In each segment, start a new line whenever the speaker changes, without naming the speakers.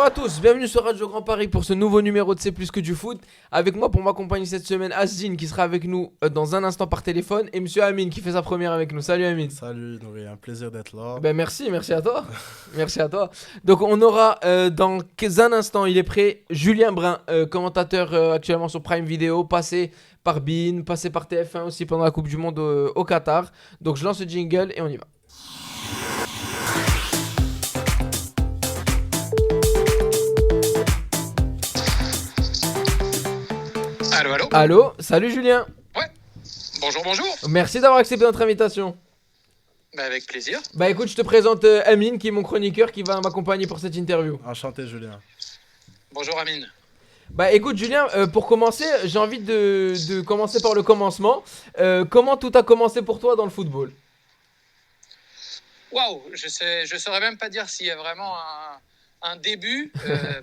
à tous, bienvenue sur Radio Grand Paris pour ce nouveau numéro de C'est plus que du foot. Avec moi pour m'accompagner cette semaine, Asdine qui sera avec nous dans un instant par téléphone et Monsieur Amine qui fait sa première avec nous. Salut Amine.
Salut Nourri, un plaisir d'être là.
Ben merci à toi. Merci à toi. Donc on aura dans un instant, il est prêt, Julien Brun, commentateur actuellement sur Prime Video, passé par BeIN, passé par TF1 aussi pendant la Coupe du Monde au Qatar. Donc je lance le jingle et on y va.
Allô, allô.
Allô, salut Julien.
Ouais. Bonjour, bonjour.
Merci d'avoir accepté notre invitation.
Bah, avec plaisir.
Bah écoute, je te présente Amine qui est mon chroniqueur qui va m'accompagner pour cette interview.
Enchanté Julien.
Bonjour Amine.
Bah écoute Julien, pour commencer, j'ai envie de commencer par le commencement. Comment tout a commencé pour toi dans le football ?
Waouh, je saurais même pas dire s'il y a vraiment un début.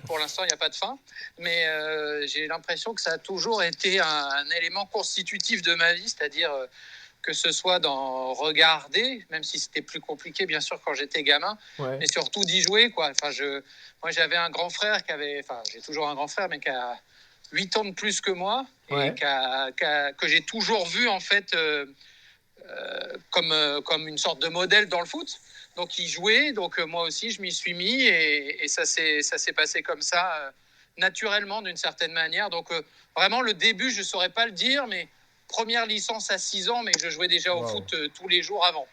Pour l'instant, il n'y a pas de fin. Mais j'ai l'impression que ça a toujours été un élément constitutif de ma vie, c'est-à-dire que ce soit dans regarder, même si c'était plus compliqué, bien sûr, quand j'étais gamin,
Ouais.
mais surtout d'y jouer, quoi. Enfin, moi, j'avais un grand frère j'ai toujours un grand frère, mais qui a 8 ans de plus que moi,
Ouais.
et que j'ai toujours vu, en fait, comme une sorte de modèle dans le foot. Donc, il jouait, donc moi aussi, je m'y suis mis, et ça s'est passé comme ça, naturellement, d'une certaine manière. Donc, vraiment, le début, je ne saurais pas le dire, mais première licence à 6 ans, mais je jouais déjà au foot tous les jours avant.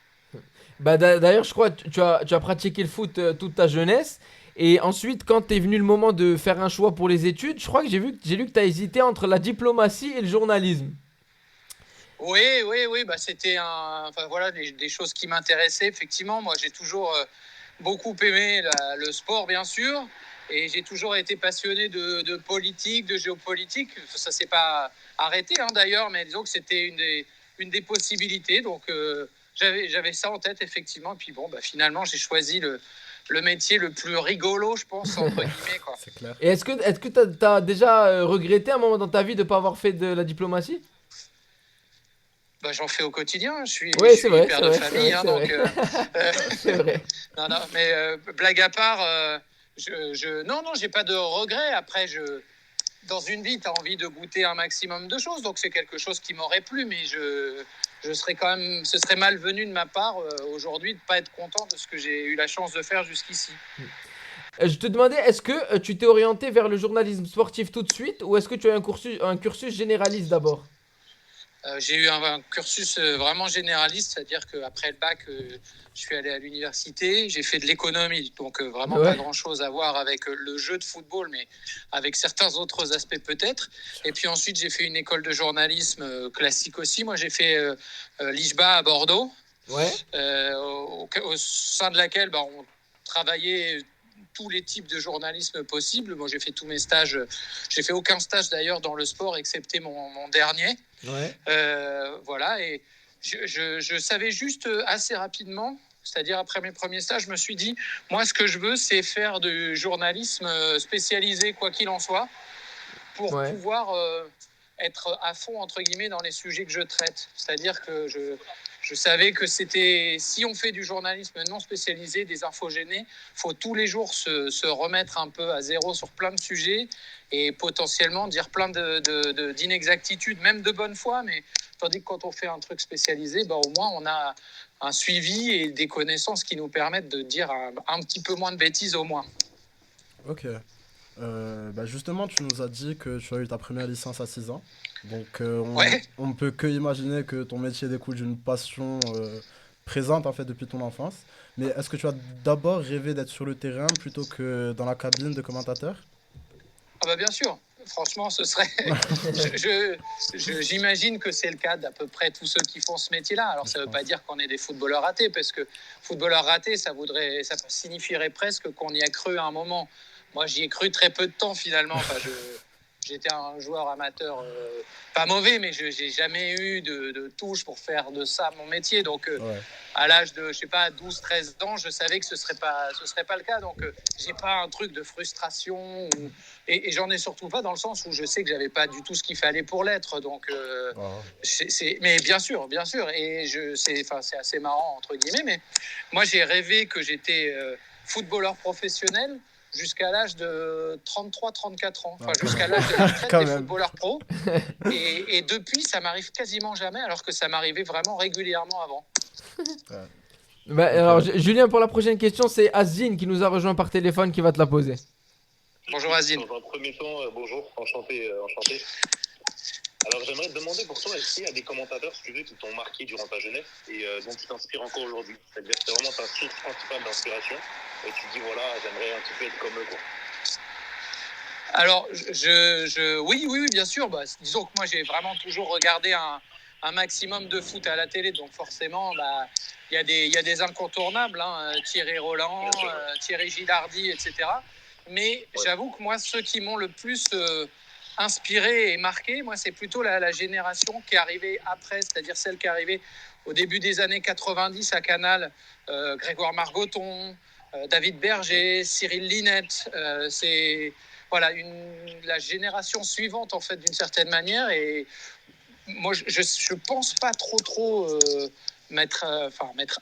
Bah d'ailleurs, je crois que tu as pratiqué le foot toute ta jeunesse. Et ensuite, quand t'es venu le moment de faire un choix pour les études, je crois que j'ai lu que tu as hésité entre la diplomatie et le journalisme.
Oui, bah, c'était enfin, voilà, des choses qui m'intéressaient, effectivement. Moi, j'ai toujours beaucoup aimé le sport, bien sûr, et j'ai toujours été passionné de politique, de géopolitique. Ça s'est pas arrêté, hein, d'ailleurs, mais disons que c'était une des possibilités. Donc, j'avais ça en tête, effectivement. Et puis, bon, bah, finalement, j'ai choisi le métier le plus rigolo, je pense, entre guillemets, quoi.
C'est clair.
Et est-ce que t'as déjà regretté un moment dans ta vie de ne pas avoir fait de la diplomatie ?
Bah, j'en fais au quotidien. Je suis
Oui, c'est vrai,
père
c'est
de
vrai,
famille,
c'est
hein,
vrai,
donc
c'est vrai.
non, mais blague à part, non, j'ai pas de regrets. Après, dans une vie, tu as envie de goûter un maximum de choses, donc c'est quelque chose qui m'aurait plu, mais je serais quand même, ce serait malvenu de ma part aujourd'hui de pas être content de ce que j'ai eu la chance de faire jusqu'ici.
Je te demandais, est-ce que tu t'es orienté vers le journalisme sportif tout de suite ou est-ce que tu as un cursus généraliste d'abord ?
J'ai eu un cursus vraiment généraliste, c'est-à-dire qu'après le bac, je suis allé à l'université, j'ai fait de l'économie, donc vraiment
Ouais.
pas grand-chose à voir avec le jeu de football, mais avec certains autres aspects peut-être. Et puis ensuite, j'ai fait une école de journalisme classique aussi. Moi, j'ai fait l'IJBA à Bordeaux,
Ouais.
au sein de laquelle on travaillait tous les types de journalisme possibles. Moi, j'ai fait tous mes stages. J'ai fait aucun stage d'ailleurs dans le sport, excepté mon dernier.
Ouais.
Voilà, et je savais juste assez rapidement, c'est-à-dire après mes premiers stages, je me suis dit, moi, ce que je veux, c'est faire du journalisme spécialisé, quoi qu'il en soit, pour
Ouais.
pouvoir être à fond, entre guillemets, dans les sujets que je traite. C'est-à-dire que je savais que c'était, si on fait du journalisme non spécialisé, des infogénés, faut tous les jours se remettre un peu à zéro sur plein de sujets et potentiellement dire plein d'inexactitudes, même de bonne foi, mais tandis que quand on fait un truc spécialisé, au moins on a un suivi et des connaissances qui nous permettent de dire un petit peu moins de bêtises au moins.
Ok. Justement, tu nous as dit que tu as eu ta première licence à 6 ans. Donc,
Ouais.
on ne peut que imaginer que ton métier découle d'une passion présente en fait depuis ton enfance. Mais est-ce que tu as d'abord rêvé d'être sur le terrain plutôt que dans la cabine de commentateur ?
Ah bah bien sûr, franchement, ce serait. J'imagine que c'est le cas d'à peu près tous ceux qui font ce métier-là. Alors ça ne veut pas dire qu'on est des footballeurs ratés, parce que footballeur raté, ça signifierait presque qu'on y a cru à un moment. Moi, j'y ai cru très peu de temps finalement. Enfin, j'étais un joueur amateur, pas mauvais, mais je n'ai jamais eu de touche pour faire de ça mon métier. Donc,
Ouais.
à l'âge de, je sais pas, 12-13 ans, je savais que ce serait pas le cas. Donc, j'ai pas un truc de frustration. Et j'en ai surtout pas dans le sens où je sais que j'avais pas du tout ce qu'il fallait pour l'être. Donc,
Wow.
mais bien sûr. Et c'est assez marrant, entre guillemets. Mais moi, j'ai rêvé que j'étais footballeur professionnel jusqu'à l'âge de 33-34 ans, enfin
Ah, quand
jusqu'à
même.
l'âge de la retraite
Quand
des
même.
footballeurs pros. Et depuis, ça m'arrive quasiment jamais, alors que ça m'arrivait vraiment régulièrement avant.
Ouais.
Bah,
Donc,
alors, Julien, pour la prochaine question, c'est Azine qui nous a rejoint par téléphone qui va te la poser.
Bonjour Azine.
Dans un premier temps, bonjour, enchanté, enchanté. Alors j'aimerais te demander pour toi, est-ce qu'il y a des commentateurs, si tu veux, qui t'ont marqué durant ta jeunesse et dont tu t'inspires encore aujourd'hui? C'est-à-dire que c'est vraiment ta source principale d'inspiration et tu te dis voilà, j'aimerais un petit peu être comme eux, quoi.
Alors, oui, bien sûr. Bah, disons que moi, j'ai vraiment toujours regardé un maximum de foot à la télé, donc forcément, bah, il y a des incontournables, hein, Thierry Roland,
Bien sûr.
Thierry Gilardi, etc. Mais
Ouais.
j'avoue que moi, ceux qui m'ont le plus inspiré et marqué, moi, c'est plutôt la génération qui est arrivée après, c'est-à-dire celle qui est arrivée au début des années 90 à Canal, Grégoire Margoton, David Berger, Cyril Linette. C'est voilà, la génération suivante, en fait, d'une certaine manière. Et moi, je pense pas trop m'être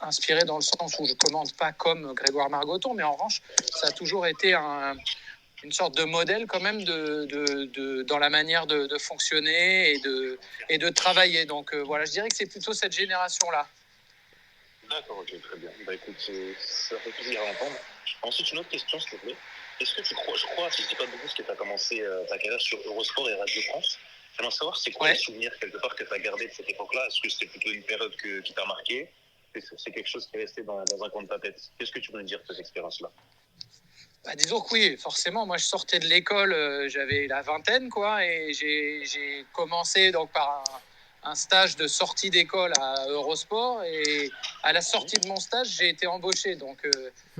inspiré dans le sens où je commande pas comme Grégoire Margoton, mais en revanche, ça a toujours été une sorte de modèle quand même dans la manière de fonctionner et de travailler. Donc voilà, je dirais que c'est plutôt cette génération-là.
D'accord, ok, très bien. Bah écoute, ça fait plaisir à entendre. Ensuite, une autre question, s'il te plaît. Est-ce que tu crois, je crois, si je dis pas de bêtises, que tu as commencé ta carrière sur Eurosport et Radio France. J'aimerais savoir c'est quoi
Ouais.
les souvenirs quelque part que tu as gardé de cette époque-là. Est-ce que c'était plutôt une période qui t'a marqué? Est-ce que c'est quelque chose qui est resté dans un coin de ta tête? Qu'est-ce que tu peux nous dire de cette expérience-là?
Bah, disons que oui, forcément. Moi, je sortais de l'école, j'avais la vingtaine, quoi, et j'ai commencé donc par un stage de sortie d'école à Eurosport. Et à la sortie de mon stage, j'ai été embauché. Donc,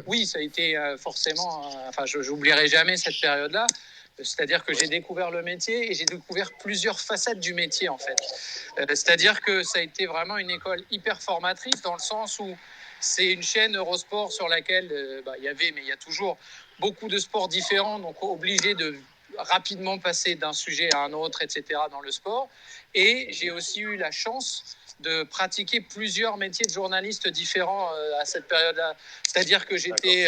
oui, ça a été forcément. Enfin, je n'oublierai jamais cette période-là. C'est-à-dire que j'ai découvert le métier et j'ai découvert plusieurs facettes du métier, en fait. C'est-à-dire que ça a été vraiment une école hyper formatrice dans le sens où c'est une chaîne Eurosport sur laquelle il y avait, mais il y a toujours beaucoup de sports différents, donc obligé de rapidement passer d'un sujet à un autre, etc. dans le sport. Et j'ai aussi eu la chance de pratiquer plusieurs métiers de journaliste différents à cette période-là. C'est-à-dire que j'étais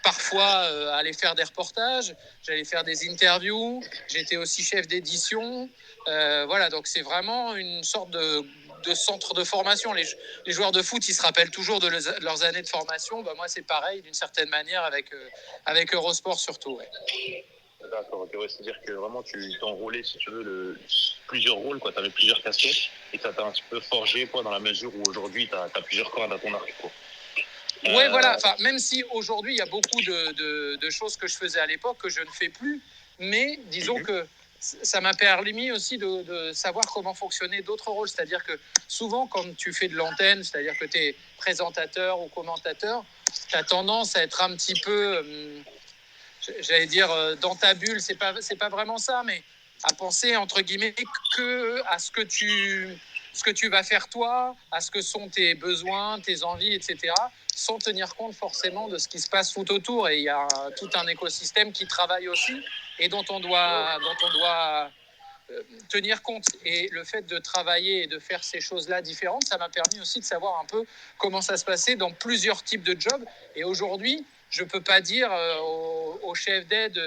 parfois allé faire des reportages, j'allais faire des interviews, j'étais aussi chef d'édition. Voilà, donc c'est vraiment une sorte de centre de formation. Les joueurs de foot, ils se rappellent toujours de leurs années de formation. Bah, moi, c'est pareil, d'une certaine manière, avec Eurosport surtout. Ouais.
D'accord, ok, ouais, c'est-à-dire que vraiment tu t'es enrôlé, si tu veux, plusieurs rôles, quoi. Tu avais plusieurs casquettes et ça t'a un petit peu forgé, quoi, dans la mesure où aujourd'hui tu as plusieurs cordes à ton arc, quoi.
Ouais, voilà. Enfin, même si aujourd'hui, il y a beaucoup de choses que je faisais à l'époque que je ne fais plus, mais disons que ça m'a permis aussi de savoir comment fonctionner d'autres rôles. C'est-à-dire que souvent, quand tu fais de l'antenne, c'est-à-dire que tu es présentateur ou commentateur, tu as tendance à être un petit peu, j'allais dire, dans ta bulle. C'est pas vraiment ça, mais à penser, entre guillemets, que à ce que tu vas faire toi, à ce que sont tes besoins, tes envies, etc., sans tenir compte forcément de ce qui se passe tout autour. Et il y a tout un écosystème qui travaille aussi et dont on doit tenir compte. Et le fait de travailler et de faire ces choses-là différentes, ça m'a permis aussi de savoir un peu comment ça se passait dans plusieurs types de jobs. Et aujourd'hui, je ne peux pas dire au chef d'aide,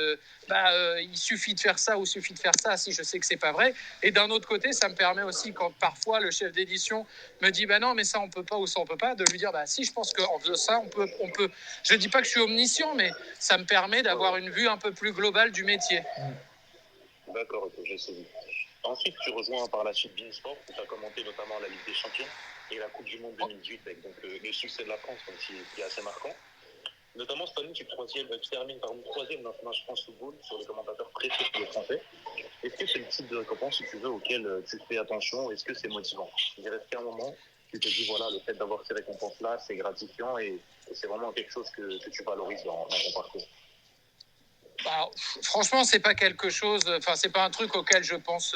il suffit de faire ça ou il suffit de faire ça, si je sais que ce n'est pas vrai. Et d'un autre côté, ça me permet aussi, quand parfois le chef d'édition me dit non, mais ça on ne peut pas ou ça on ne peut pas, de lui dire si, je pense qu'en faisant ça, on peut. Je ne dis pas que je suis omniscient, mais ça me permet d'avoir une vue un peu plus globale du métier.
D'accord, ok, j'ai saisi. Ensuite, tu rejoins par la suite Beansport, où tu as commenté notamment la Ligue des Champions et la Coupe du Monde 2018 avec donc, le succès de la France, donc, qui est assez marquant. Notamment cette année, tu termines par une troisième dans Match France Football sur les commentateurs préférés pour le français. Est-ce que c'est le type de récompense, si tu veux, auquel tu fais attention? Est-ce que c'est motivant? Je dirais qu'à un moment, tu te dis, voilà, le fait d'avoir ces récompenses-là, c'est gratifiant et c'est vraiment quelque chose que tu valorises dans ton parcours.
Franchement, c'est pas quelque chose. Enfin, c'est pas un truc auquel je pense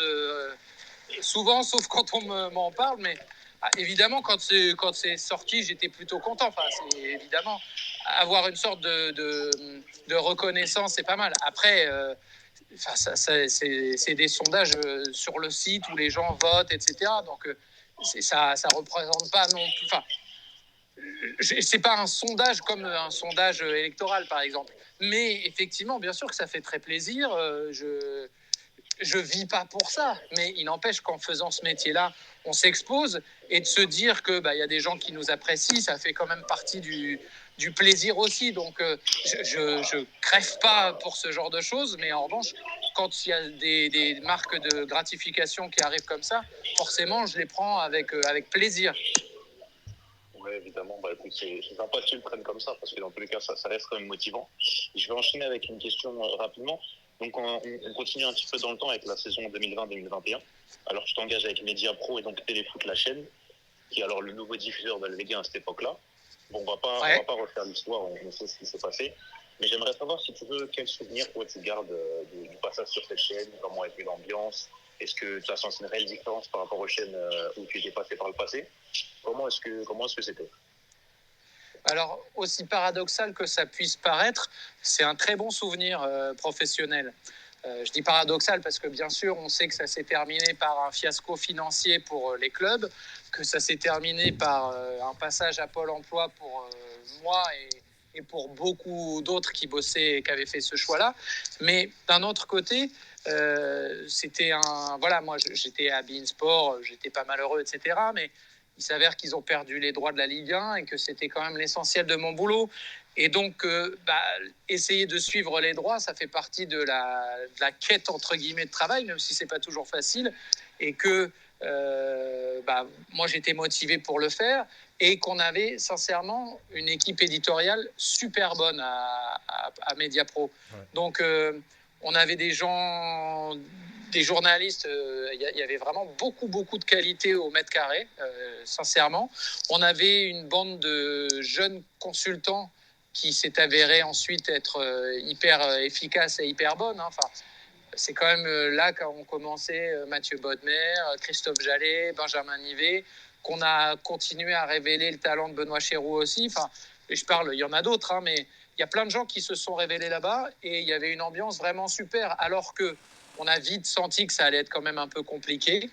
souvent, sauf quand on m'en parle. Mais évidemment, quand c'est sorti, j'étais plutôt content. Enfin, c'est évidemment avoir une sorte de reconnaissance, c'est pas mal. Après, c'est des sondages sur le site où les gens votent, etc. Donc, ça représente pas non plus. Enfin, c'est pas un sondage comme un sondage électoral, par exemple. Mais effectivement, bien sûr que ça fait très plaisir. Je vis pas pour ça, mais il n'empêche qu'en faisant ce métier-là, on s'expose et de se dire que y a des gens qui nous apprécient, ça fait quand même partie du plaisir aussi. Donc je crève pas pour ce genre de choses, mais en revanche, quand il y a des marques de gratification qui arrivent comme ça, forcément, je les prends avec plaisir.
Oui, évidemment. Écoute, c'est sympa que tu le prennes comme ça, parce que dans tous les cas, ça reste quand même motivant. Je vais enchaîner avec une question rapidement. Donc, on continue un petit peu dans le temps avec la saison 2020-2021. Alors, tu t'engages avec Mediapro et donc Téléfoot, la chaîne, qui est alors le nouveau diffuseur de la Ligue 1 à cette époque-là. Bon, on va pas refaire l'histoire, on sait ce qui s'est passé. Mais j'aimerais savoir, si tu veux, quel souvenir tu gardes du passage sur cette chaîne, comment a été l'ambiance. Est-ce que tu as senti une réelle différence par rapport aux chaînes où tu étais passé par le passé? Comment est-ce que c'était?
Alors, aussi paradoxal que ça puisse paraître, c'est un très bon souvenir professionnel. Je dis paradoxal parce que bien sûr, on sait que ça s'est terminé par un fiasco financier pour les clubs, que ça s'est terminé par un passage à Pôle emploi pour moi et pour beaucoup d'autres qui bossaient et qui avaient fait ce choix-là. Mais d'un autre côté, c'était un... Voilà, moi j'étais à beIN Sport, j'étais pas malheureux, etc. Mais il s'avère qu'ils ont perdu les droits de la Ligue 1 et que c'était quand même l'essentiel de mon boulot. Et donc, essayer de suivre les droits, ça fait partie de la quête, entre guillemets, de travail, même si ce n'est pas toujours facile. Et que moi, j'étais motivé pour le faire. Et qu'on avait, sincèrement, une équipe éditoriale super bonne à Mediapro. Ouais. Donc, on avait des gens... des journalistes, il y avait vraiment beaucoup de qualité au mètre carré, sincèrement. On avait une bande de jeunes consultants qui s'est avéré ensuite être hyper efficace et hyper bonne. Enfin, c'est quand même là qu'ont commencé Mathieu Bodmer, Christophe Jallet, Benjamin Nivet, qu'on a continué à révéler le talent de Benoît Chéroux aussi. Enfin, je parle, il y en a d'autres, mais il y a plein de gens qui se sont révélés là-bas et il y avait une ambiance vraiment super, alors que on a vite senti que ça allait être quand même un peu compliqué,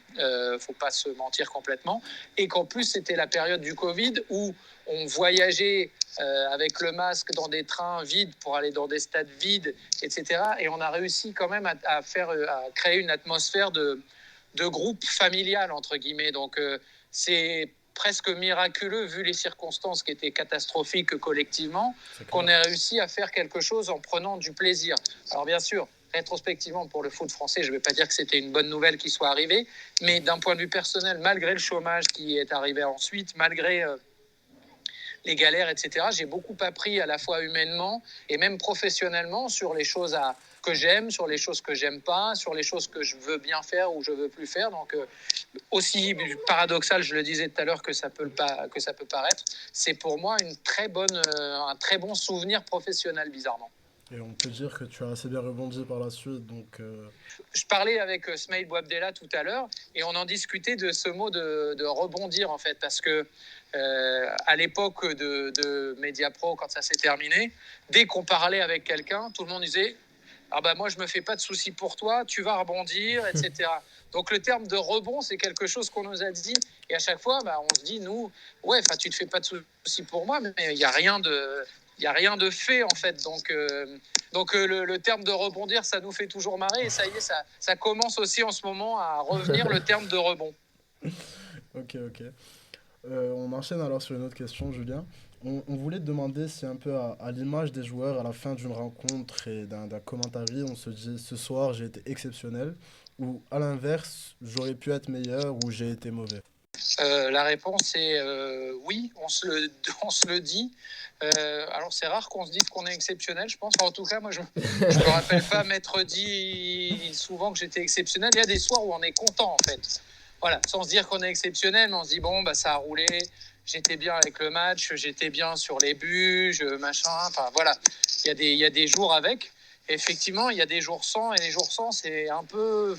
faut pas se mentir complètement, et qu'en plus c'était la période du Covid où on voyageait avec le masque dans des trains vides pour aller dans des stades vides, etc. Et on a réussi quand même à créer une atmosphère de groupe familial, entre guillemets. Donc c'est presque miraculeux, vu les circonstances qui étaient catastrophiques collectivement, qu'on ait réussi à faire quelque chose en prenant du plaisir. Alors bien sûr, rétrospectivement, pour le foot français, je ne vais pas dire que c'était une bonne nouvelle qui soit arrivée, mais d'un point de vue personnel, malgré le chômage qui est arrivé ensuite, malgré les galères, etc., j'ai beaucoup appris à la fois humainement et même professionnellement sur les choses que j'aime, sur les choses que j'aime pas, sur les choses que je veux bien faire ou je veux plus faire. Donc, aussi paradoxal, je le disais tout à l'heure, que ça peut paraître, c'est pour moi un très bon souvenir professionnel, bizarrement.
Et on peut dire que tu as assez bien rebondi par la suite. Donc
Je parlais avec Smaïl Bouabdella tout à l'heure et on en discutait de ce mot de rebondir, en fait, parce que à l'époque de Mediapro, quand ça s'est terminé, dès qu'on parlait avec quelqu'un, tout le monde disait « Ah bah moi, je me fais pas de soucis pour toi, tu vas rebondir, etc. » Donc le terme de rebond, c'est quelque chose qu'on nous a dit. Et à chaque fois, on se dit, nous, ouais, tu te fais pas de soucis pour moi, mais il n'y a rien de fait, en fait. Donc le terme de rebondir, ça nous fait toujours marrer. Et ça y est, ça commence aussi en ce moment à revenir, le terme de rebond.
Ok. On enchaîne alors sur une autre question, Julien. On voulait te demander si un peu à l'image des joueurs à la fin d'une rencontre et d'un commentary, on se dit ce soir j'ai été exceptionnel, ou à l'inverse, j'aurais pu être meilleur ou j'ai été mauvais.
La réponse est oui, on se le dit. Alors c'est rare qu'on se dise qu'on est exceptionnel, je pense. Enfin, en tout cas, moi je me rappelle pas m'être dit souvent que j'étais exceptionnel. Il y a des soirs où on est content, en fait. Voilà, sans se dire qu'on est exceptionnel, mais on se dit bon, ça a roulé, j'étais bien avec le match, j'étais bien sur les buts, machin. Enfin voilà, il y a des jours avec. Et effectivement, il y a des jours sans, et les jours sans, c'est un peu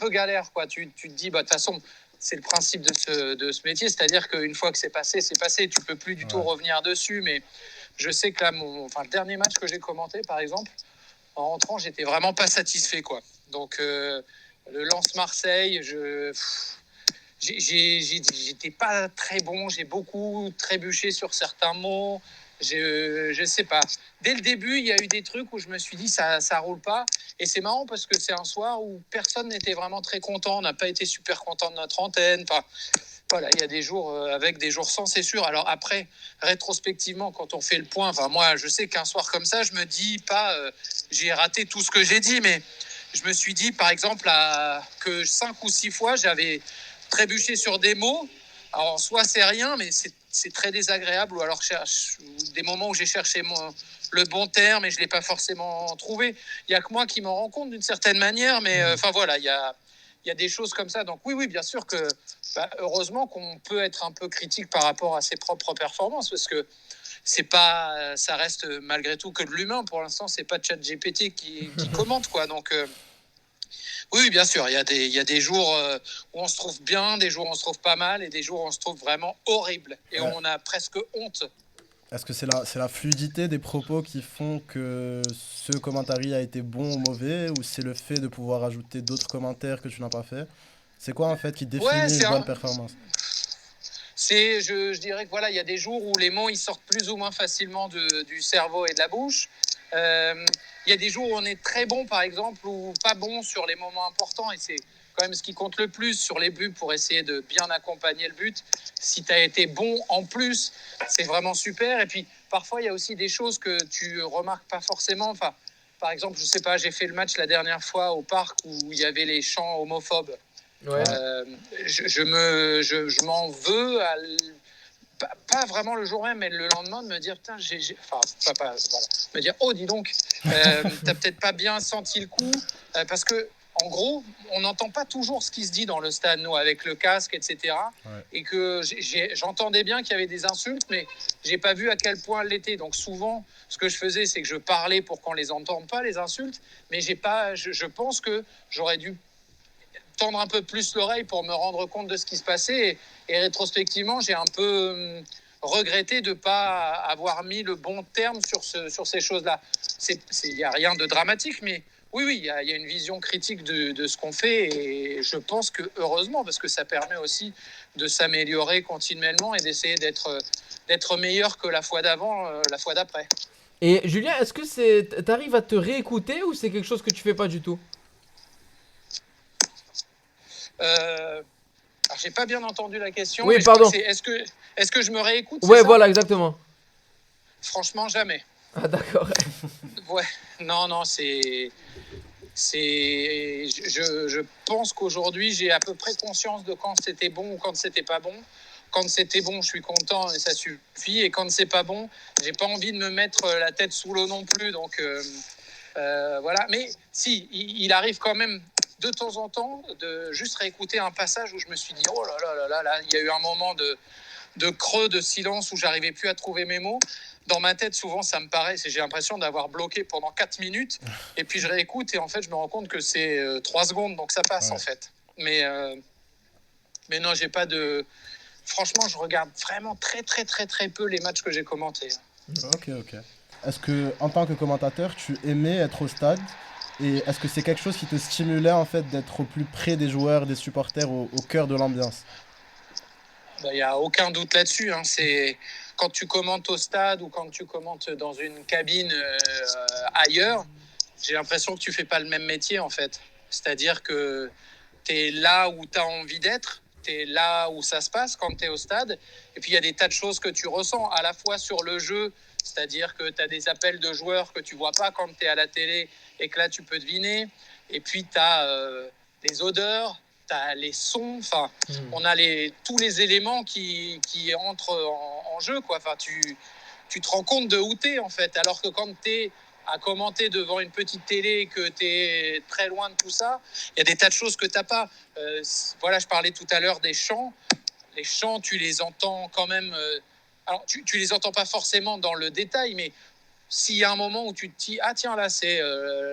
galère, quoi. Tu te dis, de toute façon, c'est le principe de ce métier, c'est-à-dire qu'une fois que c'est passé, tu peux plus du tout revenir dessus. Mais je sais que là, le dernier match que j'ai commenté, par exemple, en rentrant, j'étais vraiment pas satisfait, quoi. Donc le Lens Marseille, j'étais pas très bon, j'ai beaucoup trébuché sur certains mots. Je sais pas. Dès le début, il y a eu des trucs où je me suis dit ça roule pas. Et c'est marrant parce que c'est un soir où personne n'était vraiment très content. On n'a pas été super content de notre antenne. Enfin, voilà, il y a des jours avec, des jours sans, c'est sûr. Alors après, rétrospectivement, quand on fait le point, enfin moi, je sais qu'un soir comme ça, je me dis pas j'ai raté tout ce que j'ai dit, mais je me suis dit, par exemple, que 5 ou 6 fois, j'avais trébuché sur des mots. Alors, en soi, c'est rien, mais c'est très désagréable. Ou alors, des moments où j'ai cherché le bon terme et je ne l'ai pas forcément trouvé. Il n'y a que moi qui m'en rends compte d'une certaine manière, mais enfin voilà, il y a des choses comme ça. Donc oui, bien sûr que, heureusement qu'on peut être un peu critique par rapport à ses propres performances, parce que c'est pas, ça reste malgré tout que de l'humain. Pour l'instant, c'est pas ChatGPT qui commente, quoi. Donc oui, bien sûr, il y a des jours où on se trouve bien, des jours où on se trouve pas mal, et des jours où on se trouve vraiment horrible et où on a presque honte.
Est-ce que c'est la fluidité des propos qui font que ce commentaire a été bon ou mauvais, ou c'est le fait de pouvoir ajouter d'autres commentaires que tu n'as pas fait? C'est quoi en fait qui
Ouais,
définit une bonne performance?
je dirais que voilà, il y a des jours où les mots ils sortent plus ou moins facilement du cerveau et de la bouche. Il y a des jours où on est très bon, par exemple, ou pas bon sur les moments importants, et c'est quand même ce qui compte le plus sur les buts pour essayer de bien accompagner le but. Si tu as été bon en plus, c'est vraiment super. Et puis parfois, il y a aussi des choses que tu remarques pas forcément. Enfin, par exemple, je sais pas, j'ai fait le match la dernière fois au parc où il y avait les chants homophobes.
Ouais.
Je m'en veux pas vraiment le jour même, mais le lendemain de me dire putain, enfin voilà, me dire oh dis donc, t'as peut-être pas bien senti le coup, parce que en gros on n'entend pas toujours ce qui se dit dans le stade, nous, avec le casque, etc.
Ouais.
Et que j'entendais bien qu'il y avait des insultes, mais j'ai pas vu à quel point elles l'étaient. Donc souvent ce que je faisais, c'est que je parlais pour qu'on les entende pas, les insultes, mais je pense que j'aurais dû tendre un peu plus l'oreille pour me rendre compte de ce qui se passait. Et rétrospectivement, j'ai un peu regretté de ne pas avoir mis le bon terme sur ces choses-là. Il n'y a rien de dramatique, mais oui, il y a une vision critique de ce qu'on fait. Et je pense que heureusement, parce que ça permet aussi de s'améliorer continuellement et d'essayer d'être meilleur que la fois d'avant, la fois d'après.
Et Julien, est-ce que t'arrives à te réécouter ou c'est quelque chose que tu fais pas du tout?
Alors, j'ai pas bien entendu la question.
Oui,
Mais je crois
pardon.
que est-ce que je me réécoute,
Ouais,
c'est ça?
voilà, exactement.
Franchement, jamais.
Ah, d'accord.
Ouais, non, je pense qu'aujourd'hui, j'ai à peu près conscience de quand c'était bon ou quand c'était pas bon. Quand c'était bon, je suis content et ça suffit. Et quand c'est pas bon, j'ai pas envie de me mettre la tête sous l'eau non plus. Donc voilà. Mais si, il arrive quand même de temps en temps de juste réécouter un passage où je me suis dit oh là là là là là, il y a eu un moment de creux, de silence où j'arrivais plus à trouver mes mots. Dans ma tête, souvent, ça me paraît, j'ai l'impression d'avoir bloqué pendant 4 minutes, et puis je réécoute, et en fait, je me rends compte que c'est 3 secondes, donc ça passe,
Ouais.
en fait. Mais non, j'ai pas de... Franchement, je regarde vraiment très, très, très, très peu les matchs que j'ai commentés.
Ok. Est-ce que, en tant que commentateur, tu aimais être au stade? Et est-ce que c'est quelque chose qui te stimulait en fait d'être au plus près des joueurs, des supporters, au cœur de l'ambiance?
Il n'y a aucun doute là-dessus. C'est quand tu commentes au stade ou quand tu commentes dans une cabine ailleurs, j'ai l'impression que tu fais pas le même métier, en fait. C'est-à-dire que tu es là où tu as envie d'être, tu es là où ça se passe quand tu es au stade. Et puis il y a des tas de choses que tu ressens à la fois sur le jeu, c'est-à-dire que tu as des appels de joueurs que tu vois pas quand tu es à la télé et que là tu peux deviner. Et puis tu as les odeurs, tu as les sons, enfin, on a tous les éléments qui entrent en jeu, quoi. Enfin, tu te rends compte de où tu es, en fait. Alors que quand tu es à commenter devant une petite télé, que tu es très loin de tout ça, il y a des tas de choses que tu n'as pas. Voilà, je parlais tout à l'heure des chants. Les chants, tu les entends quand même. Alors, tu les entends pas forcément dans le détail, mais s'il y a un moment où tu te dis ah tiens, là c'est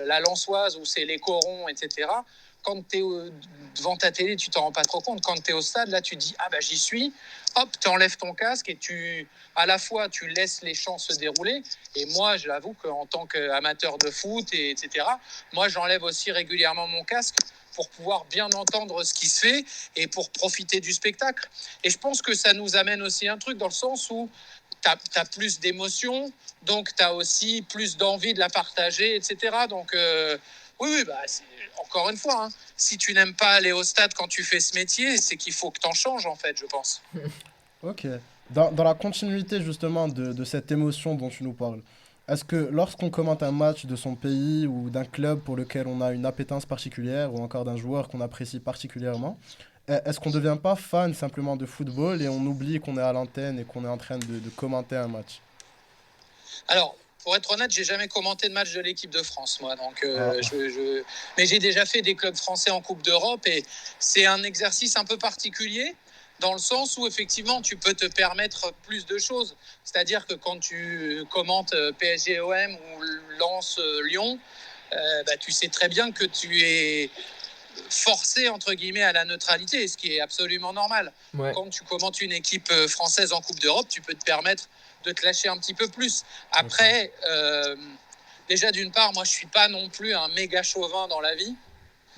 la Lançoise ou c'est les Corons, etc., quand tu es devant ta télé, tu t'en rends pas trop compte. Quand tu es au stade, là tu te dis ah bah j'y suis, hop, tu enlèves ton casque et à la fois tu laisses les chants se dérouler. Et moi, je l'avoue qu'en tant qu'amateur de foot, etc., moi j'enlève aussi régulièrement mon casque pour pouvoir bien entendre ce qui se fait et pour profiter du spectacle. Et je pense que ça nous amène aussi un truc dans le sens où tu as plus d'émotions, donc tu as aussi plus d'envie de la partager, etc. Donc, oui, encore une fois, hein, si tu n'aimes pas aller au stade quand tu fais ce métier, c'est qu'il faut que tu en changes, en fait, je pense.
Ok. Dans la continuité justement de cette émotion dont tu nous parles, est-ce que lorsqu'on commente un match de son pays ou d'un club pour lequel on a une appétence particulière ou encore d'un joueur qu'on apprécie particulièrement, est-ce qu'on ne devient pas fan simplement de football et on oublie qu'on est à l'antenne et qu'on est en train de commenter un match?
Alors, pour être honnête, j'ai jamais commenté de match de l'équipe de France, moi. Donc,
Ah,
mais j'ai déjà fait des clubs français en Coupe d'Europe et c'est un exercice un peu particulier dans le sens où effectivement tu peux te permettre plus de choses. C'est-à-dire que quand tu commentes PSG-OM ou Lens-Lyon, tu sais très bien que tu es forcé entre guillemets à la neutralité, ce qui est absolument normal.
Ouais.
Quand tu commentes une équipe française en Coupe d'Europe, tu peux te permettre de te lâcher un petit peu plus.
ok.
Après, déjà d'une part, moi je suis pas non plus un méga chauvin dans la vie,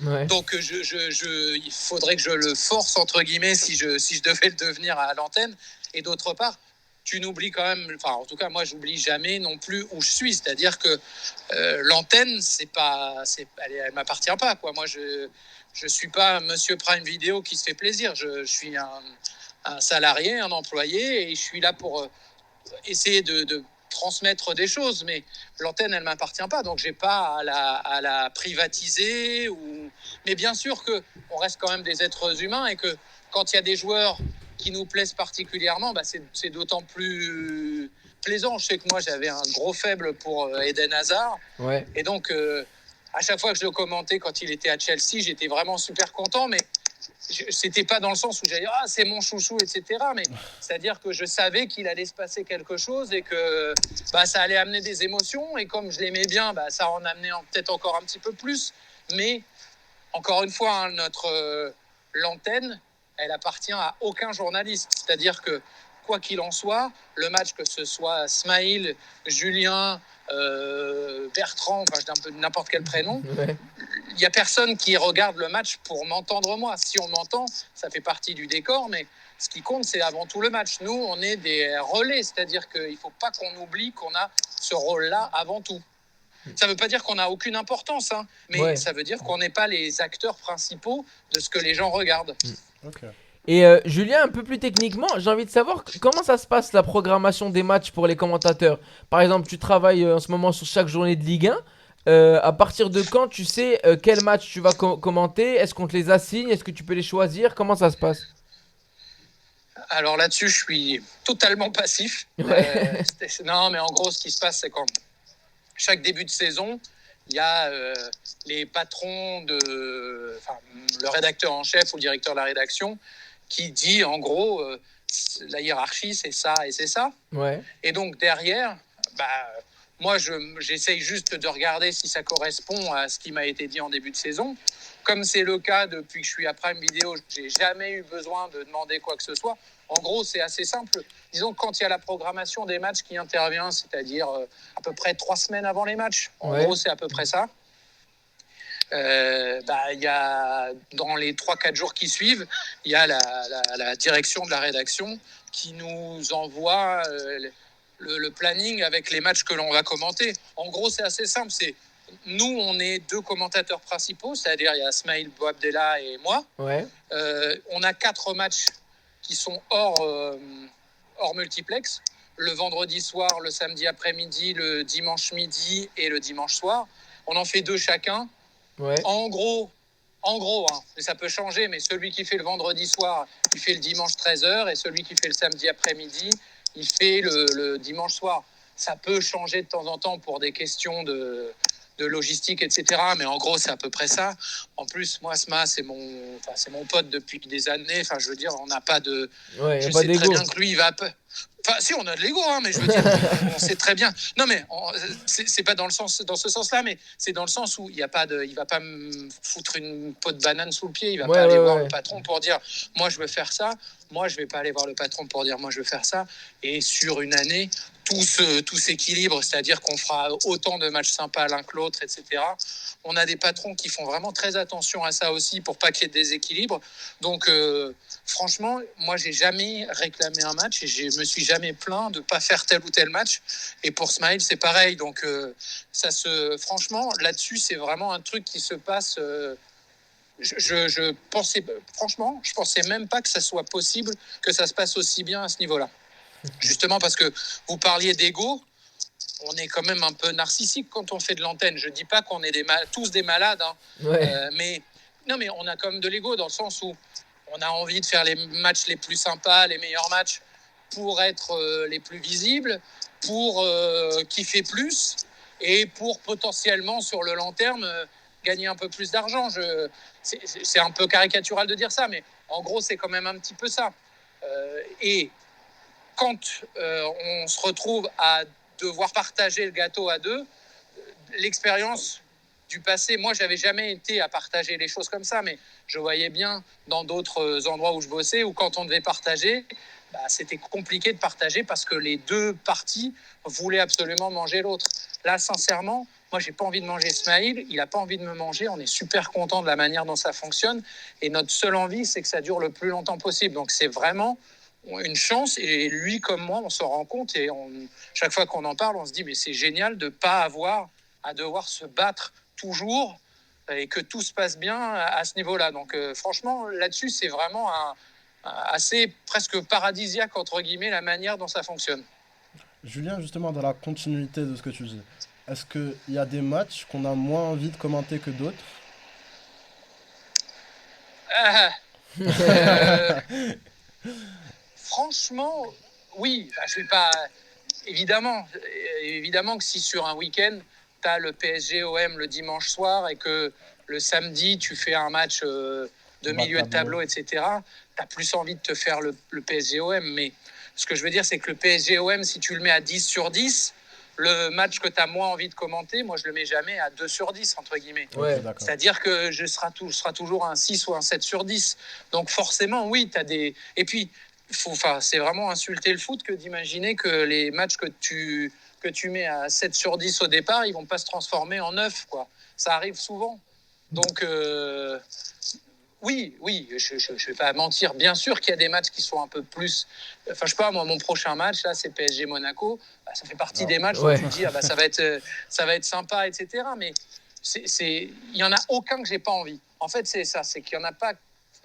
Ouais.
donc il faudrait que je le force entre guillemets si je devais le devenir à l'antenne. Et d'autre part, tu n'oublies quand même, enfin en tout cas moi j'oublie jamais non plus où je suis, c'est-à-dire que l'antenne elle m'appartient pas quoi. Moi je suis pas Monsieur Prime Video qui se fait plaisir. Je suis un salarié, un employé et je suis là pour essayer de transmettre des choses, mais l'antenne, elle m'appartient pas, donc j'ai pas à la privatiser. Mais bien sûr que on reste quand même des êtres humains et que quand il y a des joueurs qui nous plaisent particulièrement, c'est d'autant plus plaisant. Je sais que moi, j'avais un gros faible pour Eden Hazard,
Ouais.
et donc à chaque fois que je le commentais quand il était à Chelsea, j'étais vraiment super content, mais c'était pas dans le sens où j'allais dire ah c'est mon chouchou etc, mais c'est à dire que je savais qu'il allait se passer quelque chose et que ça allait amener des émotions et comme je l'aimais bien ça en amenait peut-être encore un petit peu plus, mais encore une fois hein, l'antenne elle appartient à aucun journaliste, c'est à dire que quoi qu'il en soit le match, que ce soit Smaïl, Julien, Bertrand, enfin je dis un peu n'importe quel prénom,
Ouais.
il n'y a personne qui regarde le match pour m'entendre moi. Si on m'entend, ça fait partie du décor, mais ce qui compte, c'est avant tout le match. Nous, on est des relais, c'est-à-dire qu'il ne faut pas qu'on oublie qu'on a ce rôle-là avant tout. Ça ne veut pas dire qu'on n'a aucune importance, hein, mais
Ouais.
ça veut dire qu'on n'est pas les acteurs principaux de ce que les gens regardent.
Ok.
Et Julien, un peu plus techniquement, j'ai envie de savoir comment ça se passe la programmation des matchs pour les commentateurs. Par exemple, tu travailles en ce moment sur chaque journée de Ligue 1. À partir de quand tu sais quel match tu vas commenter? Est-ce qu'on te les assigne? Est-ce que tu peux les choisir? Comment ça se passe?
Alors là-dessus, je suis totalement passif.
Ouais.
Non, mais en gros, ce qui se passe, c'est quand chaque début de saison, il y a les patrons enfin, le rédacteur en chef ou le directeur de la rédaction qui dit en gros la hiérarchie c'est ça et c'est ça.
Ouais.
Et donc derrière, moi j'essaye juste de regarder si ça correspond à ce qui m'a été dit en début de saison. Comme c'est le cas depuis que je suis à Prime Video, j'ai jamais eu besoin de demander quoi que ce soit. En gros, c'est assez simple. Disons que quand il y a la programmation des matchs qui intervient, c'est-à-dire à peu près 3 semaines avant les matchs, en
Ouais.
gros, c'est à peu près ça. Il y a, dans les 3-4 jours qui suivent, il y a la direction de la rédaction qui nous envoie le planning avec les matchs que l'on va commenter. En gros, c'est assez simple. Nous, on est 2 commentateurs principaux, c'est-à-dire il y a Smaïl Bouabdella et moi.
Ouais.
On a 4 matchs qui sont hors multiplex. Le vendredi soir, le samedi après-midi, le dimanche midi et le dimanche soir. On en fait 2 chacun.
Ouais.
En gros, hein, mais ça peut changer, mais celui qui fait le vendredi soir, il fait le dimanche 13h, et celui qui fait le samedi après-midi, il fait le dimanche soir. Ça peut changer de temps en temps pour des questions de logistique, etc. Mais en gros, c'est à peu près ça. En plus, moi, Sma, c'est mon pote depuis des années. Enfin, je veux dire, on n'a pas de...
Ouais. Y a
Je
pas
sais très
d'ego.
bien que lui, Enfin, si, on a de l'ego, hein, mais je veux dire, on sait très bien. Non, mais c'est pas dans ce sens-là, mais c'est dans le sens où il va pas me foutre une peau de banane sous le pied. Il va pas aller voir le patron pour dire, moi, je veux faire ça. Moi, je vais pas aller voir le patron pour dire, moi, je veux faire ça. Et sur une année, tout s'équilibre, c'est-à-dire qu'on fera autant de matchs sympas l'un que l'autre, etc. On a des patrons qui font vraiment très attention à ça aussi pour pas qu'il y ait de déséquilibre. Donc, franchement, moi, j'ai jamais réclamé un match et je me suis jamais plaint de pas faire tel ou tel match. Et pour Smaïl, c'est pareil. Donc, franchement, là-dessus, c'est vraiment un truc qui se passe. Je pensais même pas que ça soit possible que ça se passe aussi bien à ce niveau-là. Justement parce que vous parliez d'ego, on est quand même un peu narcissique quand on fait de l'antenne. Je dis pas qu'on est tous des malades, hein. Mais on a quand même de l'ego dans le sens où on a envie de faire les matchs les plus sympas, les meilleurs matchs pour être les plus visibles, pour kiffer plus et pour potentiellement sur le long terme gagner un peu plus d'argent. C'est un peu caricatural de dire ça, mais en gros c'est quand même un petit peu ça. Et quand on se retrouve à devoir partager le gâteau à deux, l'expérience du passé, moi j'avais jamais été à partager les choses comme ça, mais je voyais bien dans d'autres endroits où je bossais où quand on devait partager, c'était compliqué de partager parce que les deux parties voulaient absolument manger l'autre. Là, sincèrement, moi j'ai pas envie de manger Smaïl, il a pas envie de me manger, on est super content de la manière dont ça fonctionne et notre seule envie c'est que ça dure le plus longtemps possible. Donc c'est vraiment une chance et lui comme moi on s'en rend compte et chaque fois qu'on en parle on se dit mais c'est génial de pas avoir à devoir se battre toujours et que tout se passe bien à ce niveau-là. Donc franchement là-dessus c'est vraiment assez presque paradisiaque entre guillemets la manière dont ça fonctionne.
Julien, justement, dans la continuité de ce que tu dis, est-ce qu'il y a des matchs qu'on a moins envie de commenter que d'autres?
Franchement, oui. Enfin, je vais pas. Évidemment que si sur un week-end, tu as le PSG-OM le dimanche soir et que le samedi, tu fais un match de milieu de tableau, etc., tu as plus envie de te faire le PSG-OM. Mais ce que je veux dire, c'est que le PSG-OM, si tu le mets à 10 sur 10, le match que tu as moins envie de commenter, moi, je le mets jamais à 2 sur 10, entre guillemets.
Ouais.
C'est-à-dire que je sera toujours un 6 ou un 7 sur 10. Donc forcément, oui, tu as des... Et puis, c'est vraiment insulter le foot que d'imaginer que les matchs que tu mets à 7 sur 10 au départ, ils vont pas se transformer en 9, quoi. Ça arrive souvent. Donc, oui, je vais pas mentir. Bien sûr qu'il y a des matchs qui sont un peu plus... Enfin, je sais pas, moi, mon prochain match, là, c'est PSG-Monaco. Ça fait partie des matchs où tu te dis, ça va être sympa, etc. Mais il y en a aucun que j'ai pas envie. En fait, c'est ça, c'est qu'il y en a pas...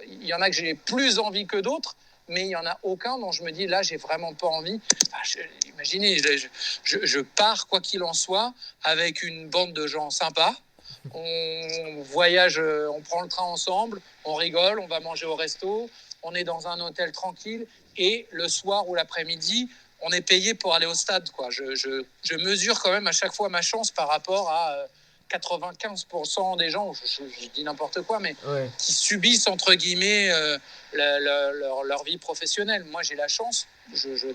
Il y en a que j'ai plus envie que d'autres, mais il n'y en a aucun dont je me dis, là, j'ai vraiment pas envie. Imaginez, je pars, quoi qu'il en soit, avec une bande de gens sympas. On voyage, on prend le train ensemble, on rigole, on va manger au resto, on est dans un hôtel tranquille, et le soir ou l'après-midi, on est payé pour aller au stade, quoi. Je mesure quand même à chaque fois ma chance par rapport à 95% des gens, je dis n'importe quoi, mais qui subissent, entre guillemets, leur vie professionnelle. Moi, j'ai la chance, je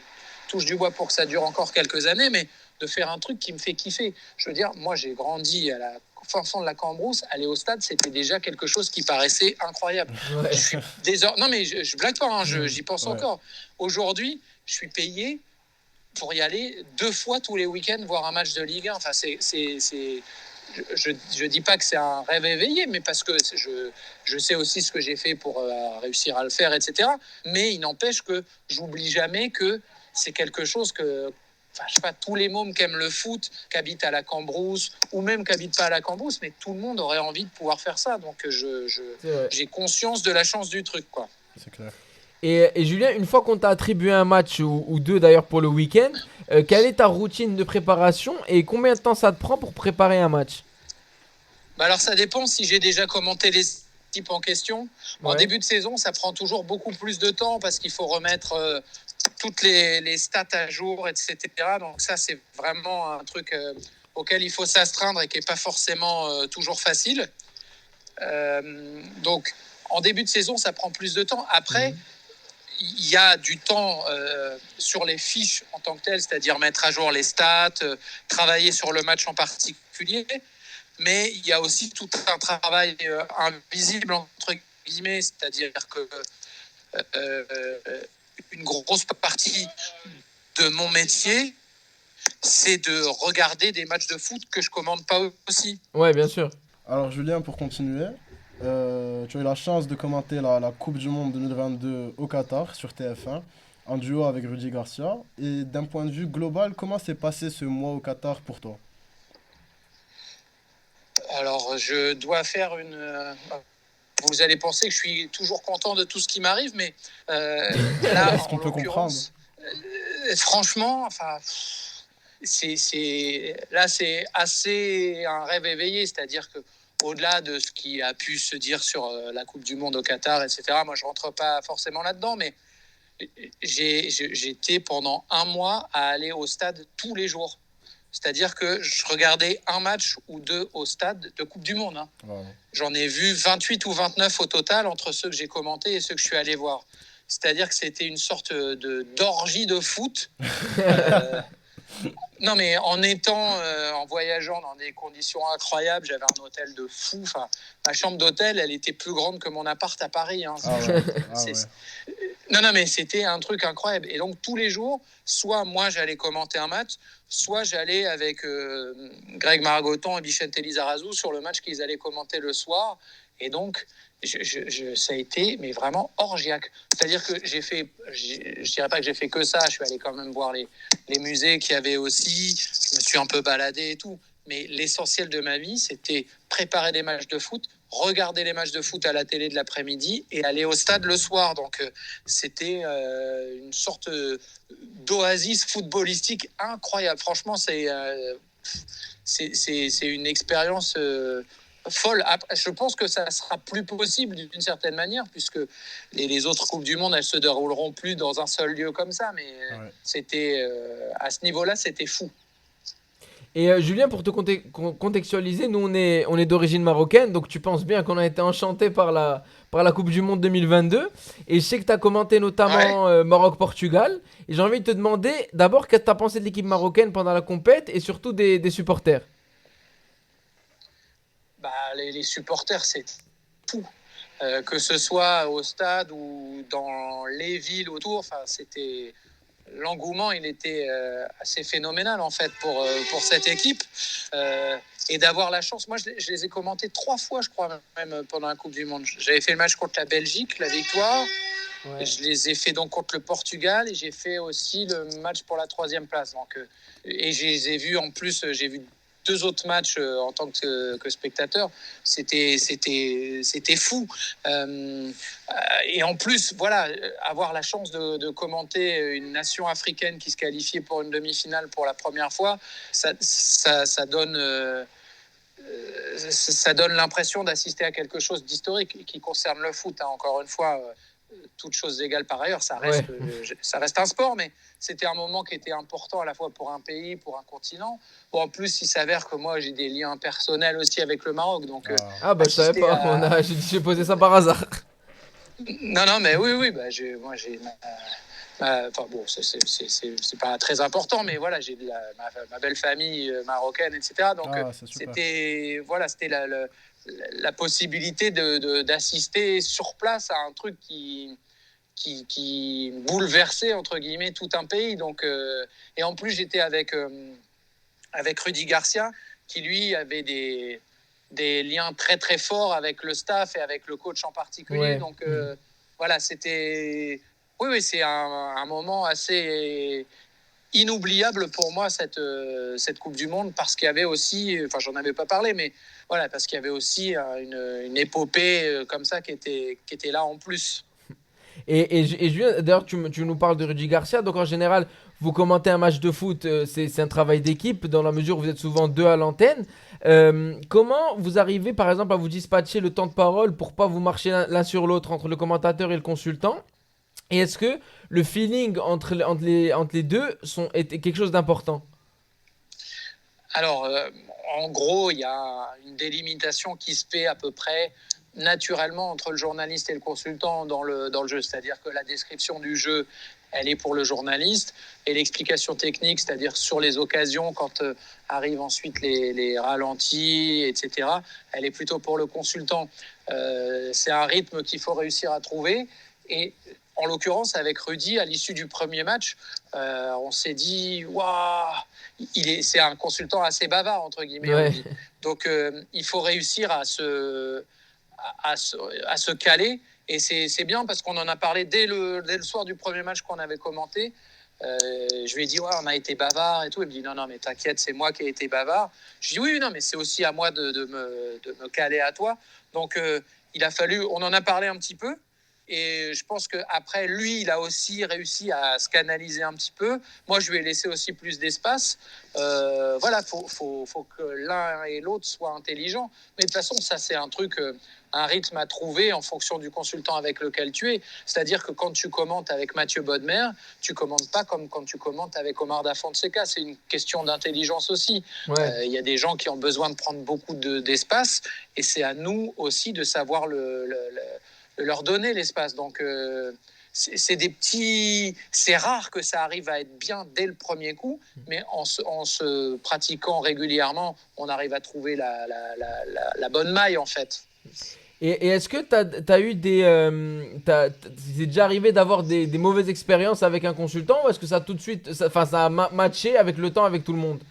touche du bois pour que ça dure encore quelques années, mais de faire un truc qui me fait kiffer. Je veux dire, moi, j'ai grandi à la fin fond de la Cambrousse, aller au stade, c'était déjà quelque chose qui paraissait incroyable. Non, mais je blague pas, hein, j'y pense encore. Aujourd'hui, je suis payé pour y aller 2 fois tous les week-ends voir un match de Ligue 1. Enfin, je dis pas que c'est un rêve éveillé, mais parce que je sais aussi ce que j'ai fait pour réussir à le faire, etc. Mais il n'empêche que j'oublie jamais que c'est quelque chose que... Enfin, je sais pas, tous les mômes qui aiment le foot, qui habitent à la Cambrousse, ou même qui habitent pas à la Cambrousse, mais tout le monde aurait envie de pouvoir faire ça. Donc, j'ai conscience de la chance du truc, quoi.
C'est clair.
Et Julien, une fois qu'on t'a attribué un match ou deux d'ailleurs pour le week-end, quelle est ta routine de préparation et combien de temps ça te prend pour préparer un match?
Alors, ça dépend si j'ai déjà commenté les types en question. En début de saison, ça prend toujours beaucoup plus de temps parce qu'il faut remettre... toutes les stats à jour, etc. Donc ça, c'est vraiment un truc auquel il faut s'astreindre et qui n'est pas forcément toujours facile. Donc, en début de saison, ça prend plus de temps. Après, il y a du temps sur les fiches en tant que telles, c'est-à-dire mettre à jour les stats, travailler sur le match en particulier, mais il y a aussi tout un travail invisible, entre guillemets, c'est-à-dire que une grosse partie de mon métier, c'est de regarder des matchs de foot que je commande pas aussi.
Ouais, bien sûr.
Alors Julien, pour continuer, tu as eu la chance de commenter la Coupe du Monde 2022 au Qatar sur TF1 en duo avec Rudy Garcia. Et d'un point de vue global, comment s'est passé ce mois au Qatar pour toi?
Alors, je dois faire vous allez penser que je suis toujours content de tout ce qui m'arrive, mais là,
Ce qu'on
en
peut comprendre.
l'occurrence, franchement, enfin, là, c'est assez un rêve éveillé, c'est-à-dire que au-delà de ce qui a pu se dire sur la Coupe du Monde au Qatar, etc., moi, je rentre pas forcément là-dedans, mais j'étais pendant un mois à aller au stade tous les jours. C'est-à-dire que je regardais un match ou deux au stade de Coupe du Monde. Hein.
Wow.
J'en ai vu 28 ou 29 au total entre ceux que j'ai commentés et ceux que je suis allé voir. C'est-à-dire que c'était une sorte d'orgie de foot. Non, mais en voyageant dans des conditions incroyables, j'avais un hôtel de fou. Enfin, ma chambre d'hôtel, elle était plus grande que mon appart à Paris. Hein.
Ah ouais. Ah ouais.
Non, mais c'était un truc incroyable. Et donc, tous les jours, soit moi, j'allais commenter un match, soit j'allais avec Greg Margoton et Bichente Lizarazu sur le match qu'ils allaient commenter le soir. Et donc, ça a été mais vraiment orgiaque. C'est-à-dire que je dirais pas que j'ai fait que ça, je suis allé quand même voir les musées qu'il y avait aussi, je me suis un peu baladé et tout. Mais l'essentiel de ma vie, c'était préparer des matchs de foot, regarder les matchs de foot à la télé de l'après-midi et aller au stade le soir. Donc, c'était une sorte d'oasis footballistique incroyable. Franchement, c'est une expérience folle. Je pense que ça sera plus possible d'une certaine manière, puisque les autres Coupes du Monde, elles se dérouleront plus dans un seul lieu comme ça. Mais c'était à ce niveau-là, c'était fou.
Et Julien, pour te contextualiser, nous on est d'origine marocaine, donc tu penses bien qu'on a été enchanté par la Coupe du Monde 2022. Et je sais que tu as commenté notamment Maroc-Portugal. Et j'ai envie de te demander d'abord qu'est-ce que tu as pensé de l'équipe marocaine pendant la compète et surtout des supporters.
Les supporters, c'est fou. Que ce soit au stade ou dans les villes autour, c'était... L'engouement, il était assez phénoménal en fait pour cette équipe et d'avoir la chance. Moi, je les ai commentés 3 fois, je crois, même pendant la Coupe du Monde. J'avais fait le match contre la Belgique, la victoire. Ouais. Je les ai fait donc contre le Portugal et j'ai fait aussi le match pour la 3e place. Donc, et je les ai vus en plus, j'ai vu 2 autres matchs en tant que spectateur. C'était fou. Et en plus, voilà, avoir la chance de commenter une nation africaine qui se qualifiait pour une demi-finale pour la première fois, ça donne l'impression d'assister à quelque chose d'historique qui concerne le foot. Hein. Encore une fois, toutes choses égales par ailleurs, ça reste un sport, mais c'était un moment qui était important à la fois pour un pays, pour un continent. Bon, en plus, il s'avère que moi, j'ai des liens personnels aussi avec le Maroc. Donc,
je savais pas, j'ai posé ça par hasard.
Non, mais oui, moi, j'ai... Enfin bon, c'est pas très important, mais voilà, j'ai ma belle famille marocaine, etc. Donc, c'était la possibilité d'assister sur place à un truc qui bouleversait, entre guillemets, tout un pays. Donc, et en plus, j'étais avec Rudy Garcia, qui lui avait des liens très très forts avec le staff et avec le coach en particulier. Ouais. Donc voilà, c'était... Oui, c'est un moment assez inoubliable pour moi, cette Coupe du Monde, parce qu'il y avait aussi, enfin j'en avais pas parlé, mais voilà, parce qu'il y avait aussi une épopée comme ça qui était là en plus.
Et Julien, d'ailleurs, tu nous parles de Rudy Garcia, donc en général, vous commentez un match de foot, c'est un travail d'équipe, dans la mesure où vous êtes souvent 2 à l'antenne. Comment vous arrivez, par exemple, à vous dispatcher le temps de parole pour pas vous marcher l'un sur l'autre entre le commentateur et le consultant? Et est-ce que le feeling entre les deux est quelque chose d'important?
Alors, en gros, il y a une délimitation qui se fait à peu près naturellement entre le journaliste et le consultant dans le jeu. C'est-à-dire que la description du jeu, elle est pour le journaliste, et l'explication technique, c'est-à-dire sur les occasions, quand arrivent ensuite les ralentis, etc., elle est plutôt pour le consultant. C'est un rythme qu'il faut réussir à trouver. Et en l'occurrence, avec Rudy, à l'issue du premier match, on s'est dit, waouh, c'est un consultant assez bavard, entre guillemets.
Ouais.
Rudy. Donc, il faut réussir à se caler. Et c'est bien parce qu'on en a parlé dès le soir du premier match qu'on avait commenté. Je lui ai dit, ouais, on a été bavard et tout. Il me dit, non, mais t'inquiète, c'est moi qui ai été bavard. Je dis, oui, non, mais c'est aussi à moi de me caler à toi. Donc, il a fallu, on en a parlé un petit peu. Et je pense qu'après, lui, il a aussi réussi à se canaliser un petit peu. Moi, je lui ai laissé aussi plus d'espace. Voilà, faut que l'un et l'autre soient intelligents. Mais de toute façon, ça, c'est un truc, un rythme à trouver en fonction du consultant avec lequel tu es. C'est-à-dire que quand tu commentes avec Mathieu Bodmer, tu commentes pas comme quand tu commentes avec Omar Da Fonseca. C'est une question d'intelligence aussi.
Ouais.
Y a des gens qui ont besoin de prendre beaucoup d'espace. Et c'est à nous aussi de savoir leur donner l'espace. Donc, c'est des petits... C'est rare que ça arrive à être bien dès le premier coup, mais en se pratiquant régulièrement, on arrive à trouver la bonne maille, en fait.
Et est-ce que t'as eu des... c'est déjà arrivé d'avoir des mauvaises expériences avec un consultant ou est-ce que ça tout de suite... ça a matché avec le temps avec tout le monde?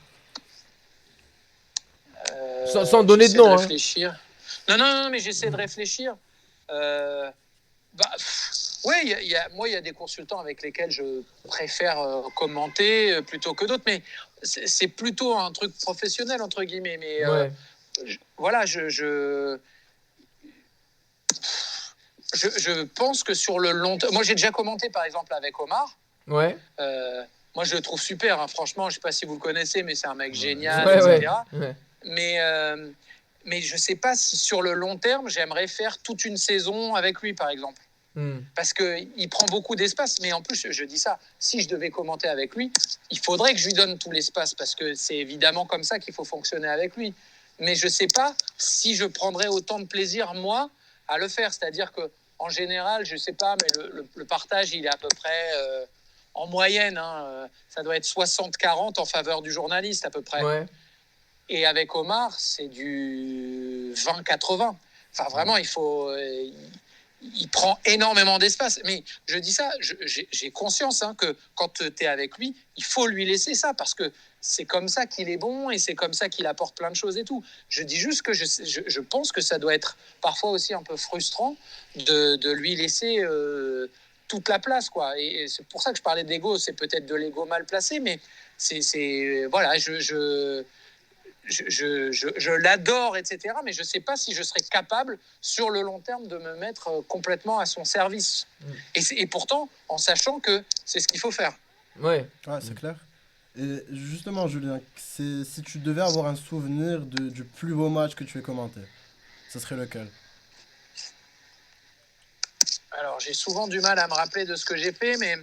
Sans donner de nom.
Réfléchir. Non, mais j'essaie de réfléchir. Ouais, moi, il y a des consultants avec lesquels je préfère commenter plutôt que d'autres, mais c'est plutôt un truc professionnel, entre guillemets. Mais
Ouais.
voilà, je pense que sur le long terme... Moi, j'ai déjà commenté, par exemple, avec Omar.
Ouais.
Moi, je le trouve super, hein. Franchement, je ne sais pas si vous le connaissez, mais c'est un mec génial,
Ouais,
etc.
ouais.
Mais je ne sais pas si sur le long terme, j'aimerais faire toute une saison avec lui, par exemple. Parce qu'il prend beaucoup d'espace. Mais en plus, je dis ça, si je devais commenter avec lui, il faudrait que je lui donne tout l'espace, parce que c'est évidemment comme ça qu'il faut fonctionner avec lui. Mais je ne sais pas si je prendrais autant de plaisir, moi, à le faire. C'est-à-dire qu'en général, je ne sais pas, mais le partage, il est à peu près... en moyenne, ça doit être 60-40 en faveur du journaliste, à peu près.
Ouais.
Et avec Omar, c'est du 20-80. Enfin, vraiment, il prend énormément d'espace. Mais je dis ça, j'ai conscience que quand tu es avec lui, il faut lui laisser ça, parce que c'est comme ça qu'il est bon et c'est comme ça qu'il apporte plein de choses et tout. Je dis juste que je pense que ça doit être parfois aussi un peu frustrant de lui laisser toute la place, quoi. Et c'est pour ça que je parlais d'ego. C'est peut-être de l'ego mal placé, mais voilà, je l'adore, etc. Mais je ne sais pas si je serais capable, sur le long terme, de me mettre complètement à son service. Et pourtant, en sachant que c'est ce qu'il faut faire.
Ouais.
Ouais, c'est clair. Et justement, Julien, si tu devais avoir un souvenir du plus beau match que tu aies commenté, ce serait lequel?
Alors, j'ai souvent du mal à me rappeler de ce que j'ai fait, mais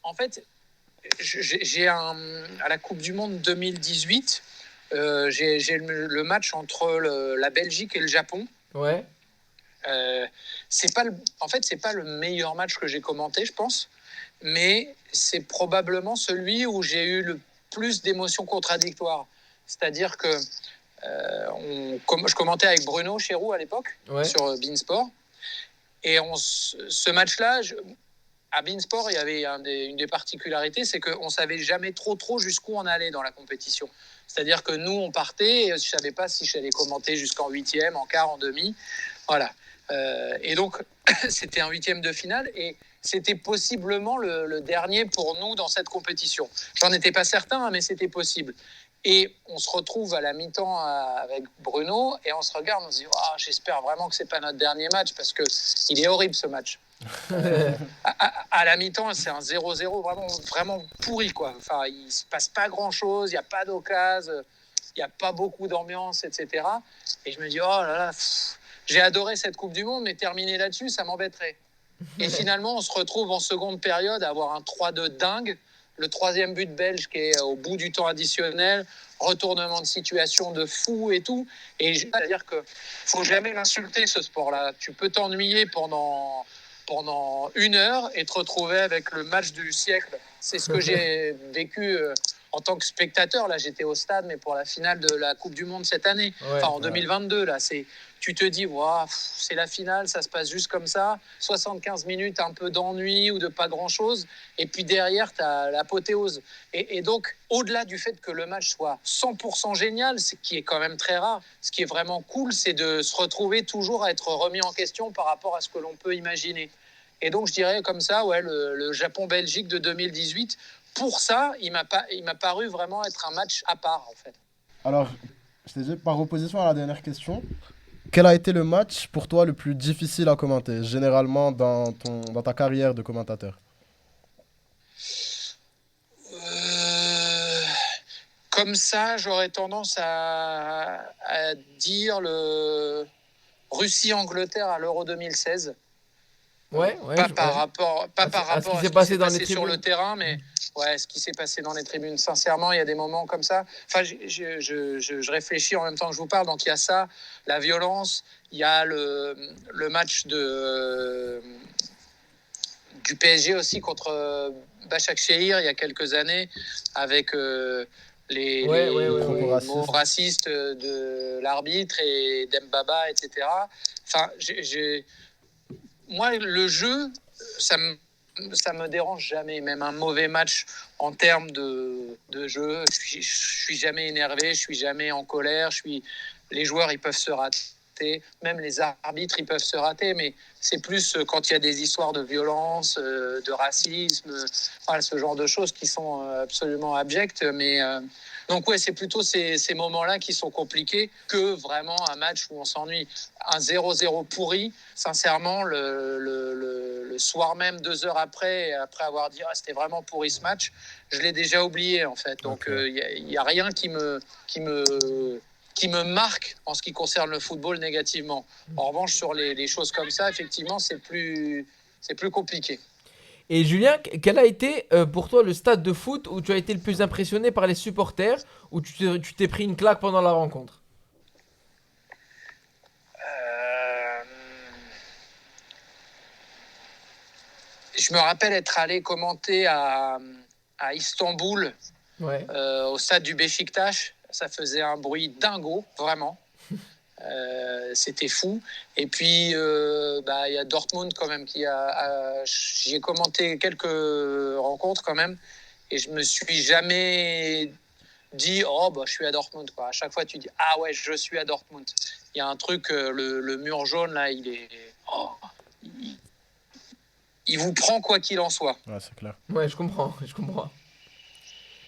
en fait, à la Coupe du Monde 2018, j'ai le match entre la Belgique et le Japon.
Ouais.
C'est pas le meilleur match que j'ai commenté, je pense, mais c'est probablement celui où j'ai eu le plus d'émotions contradictoires. C'est-à-dire que je commentais avec Bruno Chéroux à l'époque, sur Beansport, et ce match-là, à Beansport, il y avait une des particularités, c'est qu'on ne savait jamais trop jusqu'où on allait dans la compétition. C'est-à-dire que nous, on partait, et je ne savais pas si j'allais commenter jusqu'en huitième, en quart, en demi. Voilà. Et donc, c'était un huitième de finale, et c'était possiblement le dernier pour nous dans cette compétition. J'en étais pas certain, mais c'était possible. Et on se retrouve à la mi-temps avec Bruno, et on se regarde, on se dit j'espère vraiment que c'est pas notre dernier match, parce que il est horrible, ce match. À la mi-temps, c'est un 0-0 vraiment pourri, quoi. Enfin, il se passe pas grand-chose, il y a pas d'occasion, il y a pas beaucoup d'ambiance, etc. Et je me dis j'ai adoré cette Coupe du Monde, mais terminer là-dessus, ça m'embêterait. Et finalement, on se retrouve en seconde période à avoir un 3-2 dingue, le troisième but belge qui est au bout du temps additionnel, retournement de situation de fou et tout. Et c'est-à-dire que faut jamais l'insulter, ce sport-là. Tu peux t'ennuyer pendant 1 heure et te retrouver avec le match du siècle. C'est ce que j'ai vécu en tant que spectateur. Là, j'étais au stade, mais pour la finale de la Coupe du Monde cette année, en 2022. Là, tu te dis, wow, c'est la finale, ça se passe juste comme ça. 75 minutes, un peu d'ennui ou de pas grand-chose. Et puis derrière, tu as l'apothéose. Et donc, au-delà du fait que le match soit 100% génial, ce qui est quand même très rare, ce qui est vraiment cool, c'est de se retrouver toujours à être remis en question par rapport à ce que l'on peut imaginer. Et donc, je dirais comme ça, le Japon-Belgique de 2018, pour ça, il m'a paru vraiment être un match à part, en fait.
Alors, je te dis, par opposition à la dernière question, quel a été le match pour toi le plus difficile à commenter, généralement dans ta carrière de commentateur?
Comme ça, j'aurais tendance à dire le Russie-Angleterre à l'Euro 2016. Pas par rapport à ce qui s'est passé sur le terrain, mais ce qui s'est passé dans les tribunes. Sincèrement, il y a des moments comme ça. Enfin, je réfléchis en même temps que je vous parle. Donc, il y a ça, la violence. Il y a le match du PSG aussi contre Başakşehir il y a quelques années, avec les mots racistes de l'arbitre et d'Mbaba, etc. Enfin, moi, le jeu, ça me dérange jamais. Même un mauvais match en termes de jeu, je suis jamais énervé, je suis jamais en colère. Les joueurs, ils peuvent se rater. Même les arbitres, ils peuvent se rater. Mais c'est plus quand il y a des histoires de violence, de racisme, ce genre de choses qui sont absolument abjectes. Mais donc, c'est plutôt ces moments-là qui sont compliqués que vraiment un match où on s'ennuie. Un 0-0 pourri, sincèrement, le soir même, 2 heures après avoir dit c'était vraiment pourri ce match, je l'ai déjà oublié, en fait. Donc, il n'y a rien qui me marque en ce qui concerne le football négativement. En revanche, sur les choses comme ça, effectivement, c'est plus compliqué.
Et Julien, quel a été pour toi le stade de foot où tu as été le plus impressionné par les supporters, où tu t'es pris une claque pendant la rencontre?
Je me rappelle être allé commenter à Istanbul, au stade du Beşiktaş. Ça faisait un bruit dingo, vraiment. C'était fou. Et puis, il y a Dortmund quand même j'y ai commenté quelques rencontres quand même, et je me suis jamais dit je suis à Dortmund, quoi. À chaque fois tu dis je suis à Dortmund. Il y a un truc, le mur jaune là, il vous prend quoi qu'il en soit.
Ouais, c'est clair.
Ouais, je comprends.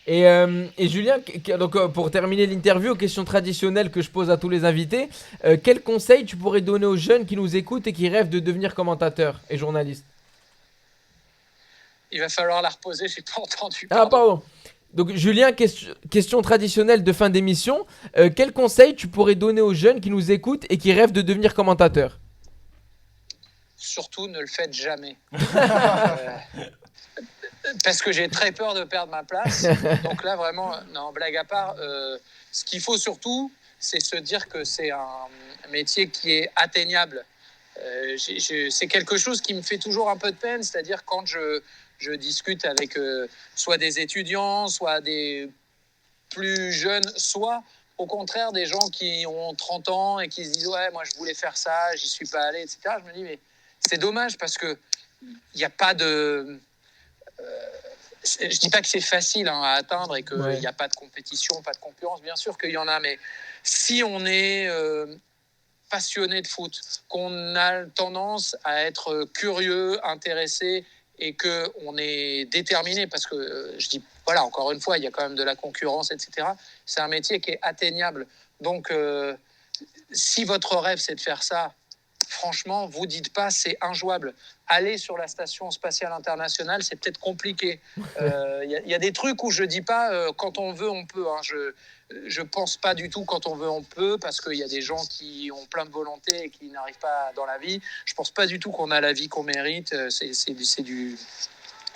Et Julien, donc, pour terminer l'interview, question traditionnelle que je pose à tous les invités, quel conseil tu pourrais donner aux jeunes qui nous écoutent et qui rêvent de devenir commentateurs et journalistes?
Il va falloir la reposer, j'ai pas entendu.
Pardon. Donc Julien, question traditionnelle de fin d'émission, quel conseil tu pourrais donner aux jeunes qui nous écoutent et qui rêvent de devenir commentateurs?
Surtout, ne le faites jamais. Parce que j'ai très peur de perdre ma place. Donc là, vraiment, non, blague à part, ce qu'il faut surtout, c'est se dire que c'est un métier qui est atteignable. C'est quelque chose qui me fait toujours un peu de peine, c'est-à-dire quand je discute avec soit des étudiants, soit des plus jeunes, soit au contraire des gens qui ont 30 ans et qui se disent moi je voulais faire ça, j'y suis pas allé, etc. Je me dis mais c'est dommage parce que il n'y a pas de... je dis pas que c'est facile à atteindre et qu'il n'y a pas de compétition, pas de concurrence, bien sûr qu'il y en a, mais si on est passionné de foot, qu'on a tendance à être curieux, intéressé et qu'on est déterminé, parce que je dis, encore une fois, il y a quand même de la concurrence, etc. C'est un métier qui est atteignable. Donc, si votre rêve, c'est de faire ça, franchement, vous dites pas c'est injouable. Aller sur la station spatiale internationale, c'est peut-être compliqué. Il y a des trucs où je dis pas quand on veut, on peut. Je pense pas du tout quand on veut, on peut, parce qu'il y a des gens qui ont plein de volonté et qui n'arrivent pas dans la vie. Je pense pas du tout qu'on a la vie qu'on mérite. C'est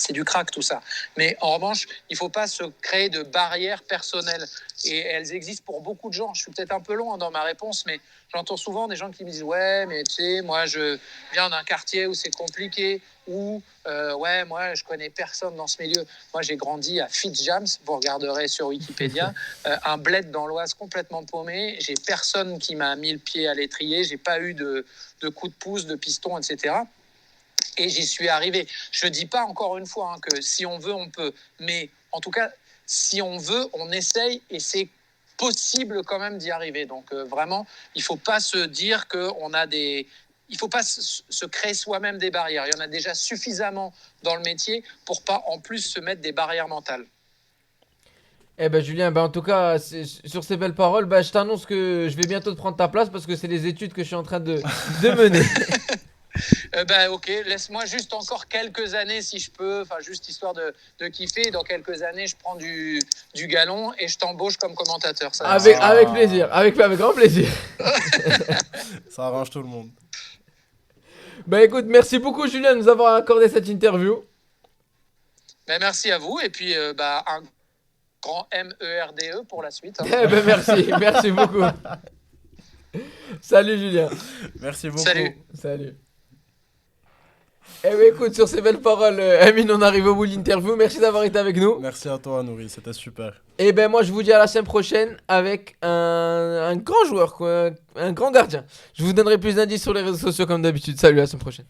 C'est du crack tout ça. Mais en revanche, il ne faut pas se créer de barrières personnelles. Et elles existent pour beaucoup de gens. Je suis peut-être un peu long dans ma réponse, mais j'entends souvent des gens qui me disent « Ouais, mais tu sais, moi, je viens d'un quartier où c'est compliqué. » Ou « Ouais, moi, je connais personne dans ce milieu. » Moi, j'ai grandi à Fitzjams, vous regarderez sur Wikipédia, un bled dans l'Oise complètement paumé. J'ai personne qui m'a mis le pied à l'étrier. J'ai pas eu de coup de pouce, de piston, etc. Et j'y suis arrivé. Je ne dis pas encore une fois que si on veut, on peut. Mais en tout cas, si on veut, on essaye et c'est possible quand même d'y arriver. Donc vraiment, il ne faut pas se dire qu'on a des... Il ne faut pas se créer soi-même des barrières. Il y en a déjà suffisamment dans le métier pour pas en plus se mettre des barrières mentales.
Eh ben Julien, ben en tout cas, sur ces belles paroles, ben, je t'annonce que je vais bientôt te prendre ta place parce que c'est les études que je suis en train de mener.
Ok, laisse-moi juste encore quelques années si je peux, enfin juste histoire de kiffer. Dans quelques années, je prends du galon et je t'embauche comme commentateur. Ça,
avec plaisir, avec grand plaisir.
Ça arrange tout le monde.
Ben écoute, merci beaucoup Julien de nous avoir accordé cette interview.
Ben, merci à vous et puis un grand MERDE pour la suite.
Eh ben merci beaucoup. Salut Julien.
Merci beaucoup.
Salut.
Eh ben écoute, sur ces belles paroles, Amine, on arrive au bout de l'interview. Merci d'avoir été avec nous.
Merci à toi, Nouri, c'était super.
Et ben moi, je vous dis à la semaine prochaine avec un grand joueur, quoi, un grand gardien. Je vous donnerai plus d'indices sur les réseaux sociaux comme d'habitude. Salut, à la semaine prochaine.